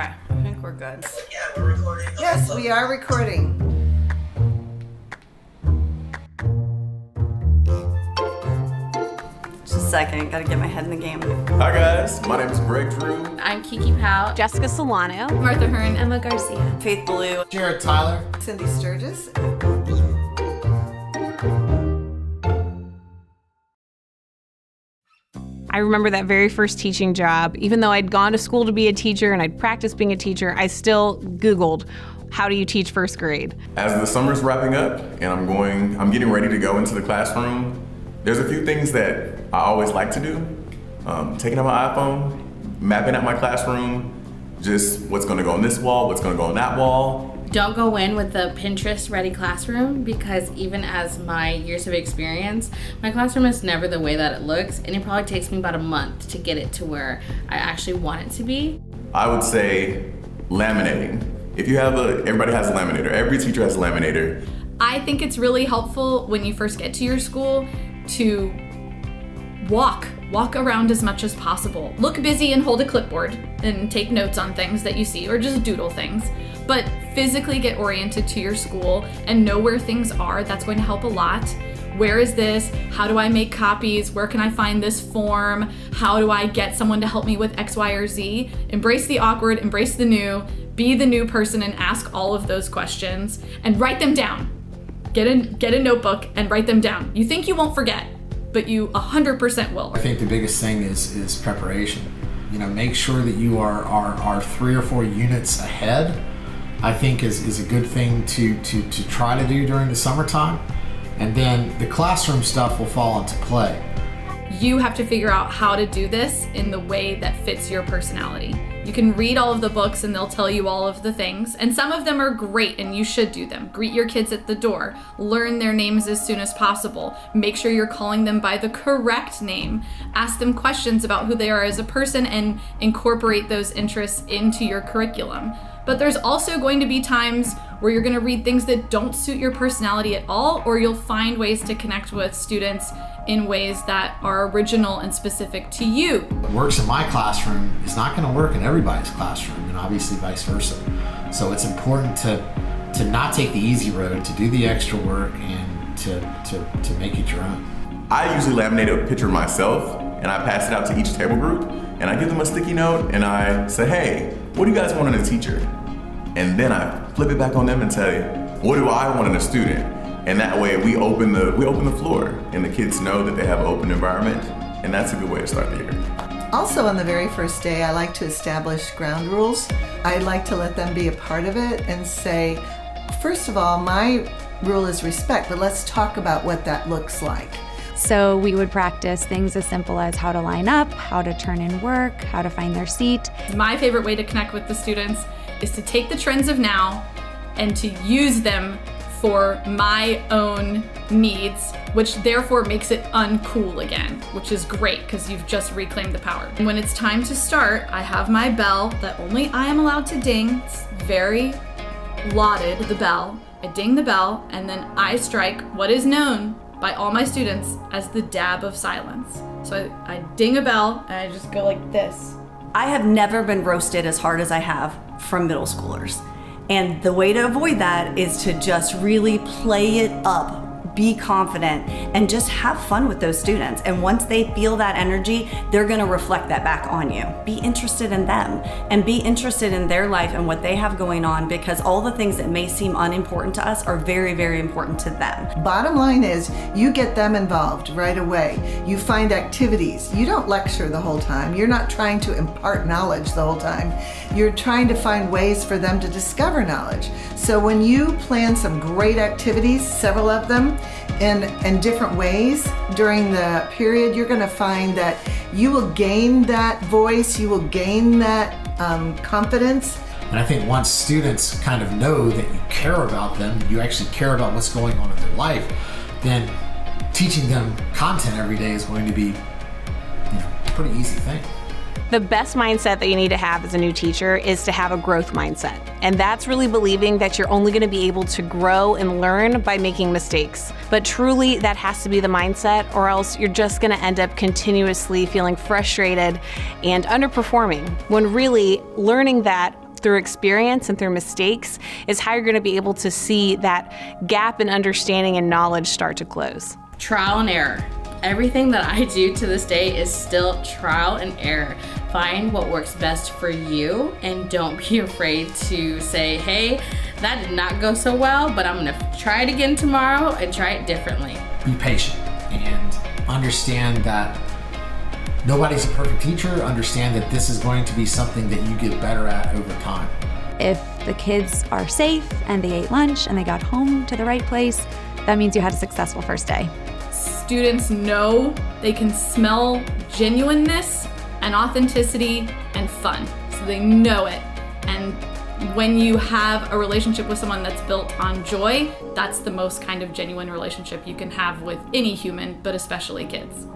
Okay, I think we're good. Yeah, we're recording. Yes, we are recording. Just a second, gotta get my head in the game. Hi guys, my name is Greg Drew. I'm Kiki Powell. Jessica Solano. Martha Hearn. Emma Garcia. Faith Ballou. Jared Tyler. Cindy Sturgis. I remember that very first teaching job. Even though I'd gone to school to be a teacher and I'd practiced being a teacher, I still Googled, how do you teach first grade? As the summer's wrapping up and I'm getting ready to go into the classroom, there's a few things that I always like to do. Taking out my iPhone, mapping out my classroom, just what's gonna go on this wall, what's gonna go on that wall. Don't go in with the Pinterest-ready classroom, because even as my years of experience, my classroom is never the way that it looks, and it probably takes me about a month to get it to where I actually want it to be. I would say laminating. If you have everybody has a laminator. Every teacher has a laminator. I think it's really helpful when you first get to your school to walk around as much as possible. Look busy and hold a clipboard and take notes on things that you see, or just doodle things. But physically get oriented to your school and know where things are. That's going to help a lot. Where is this? How do I make copies? Where can I find this form? How do I get someone to help me with X, Y, or Z? Embrace the awkward, embrace the new, be the new person and ask all of those questions and write them down. Get a notebook and write them down. You think you won't forget, but you 100% will. I think the biggest thing is preparation. Make sure that you are 3 or 4 units ahead. I think is a good thing to try to do during the summertime. And then the classroom stuff will fall into play. You have to figure out how to do this in the way that fits your personality. You can read all of the books and they'll tell you all of the things, and some of them are great and you should do them. Greet your kids at the door, learn their names as soon as possible, make sure you're calling them by the correct name, ask them questions about who they are as a person and incorporate those interests into your curriculum. But there's also going to be times where you're going to read things that don't suit your personality at all, or you'll find ways to connect with students in ways that are original and specific to you. What works in my classroom is not going to work in everybody's classroom, and obviously vice versa. So it's important to not take the easy road, to do the extra work, and to make it your own. I usually laminate a picture of myself and I pass it out to each table group and I give them a sticky note and I say, hey, what do you guys want in a teacher? And then I flip it back on them and say, what do I want in a student? And that way we open the floor and the kids know that they have an open environment, and that's a good way to start the year. Also, on the very first day, I like to establish ground rules. I like to let them be a part of it and say, first of all, my rule is respect, but let's talk about what that looks like. So we would practice things as simple as how to line up, how to turn in work, how to find their seat. My favorite way to connect with the students is to take the trends of now and to use them for my own needs, which therefore makes it uncool again, which is great because you've just reclaimed the power. And when it's time to start, I have my bell that only I am allowed to ding. It's very lauded, the bell. I ding the bell and then I strike what is known by all my students as the dab of silence. So I ding a bell and I just go like this. I have never been roasted as hard as I have from middle schoolers. And the way to avoid that is to just really play it up, be confident, and just have fun with those students. And once they feel that energy, they're gonna reflect that back on you. Be interested in them and be interested in their life and what they have going on, because all the things that may seem unimportant to us are very, very important to them. Bottom line is, you get them involved right away. You find activities. You don't lecture the whole time. You're not trying to impart knowledge the whole time. You're trying to find ways for them to discover knowledge. So when you plan some great activities, several of them, in different ways during the period, you're going to find that you will gain that voice, you will gain that confidence. And I think once students kind of know that you care about them, you actually care about what's going on in their life, then teaching them content every day is going to be a pretty easy thing. The best mindset that you need to have as a new teacher is to have a growth mindset. And that's really believing that you're only going to be able to grow and learn by making mistakes. But truly, that has to be the mindset, or else you're just going to end up continuously feeling frustrated and underperforming, when really learning that through experience and through mistakes is how you're going to be able to see that gap in understanding and knowledge start to close. Trial and error. Everything that I do to this day is still trial and error. Find what works best for you and don't be afraid to say, hey, that did not go so well, but I'm gonna try it again tomorrow and try it differently. Be patient and understand that nobody's a perfect teacher. Understand that this is going to be something that you get better at over time. If the kids are safe and they ate lunch and they got home to the right place, that means you had a successful first day. Students know they can smell genuineness and authenticity and fun. So they know it. And when you have a relationship with someone that's built on joy, that's the most kind of genuine relationship you can have with any human, but especially kids.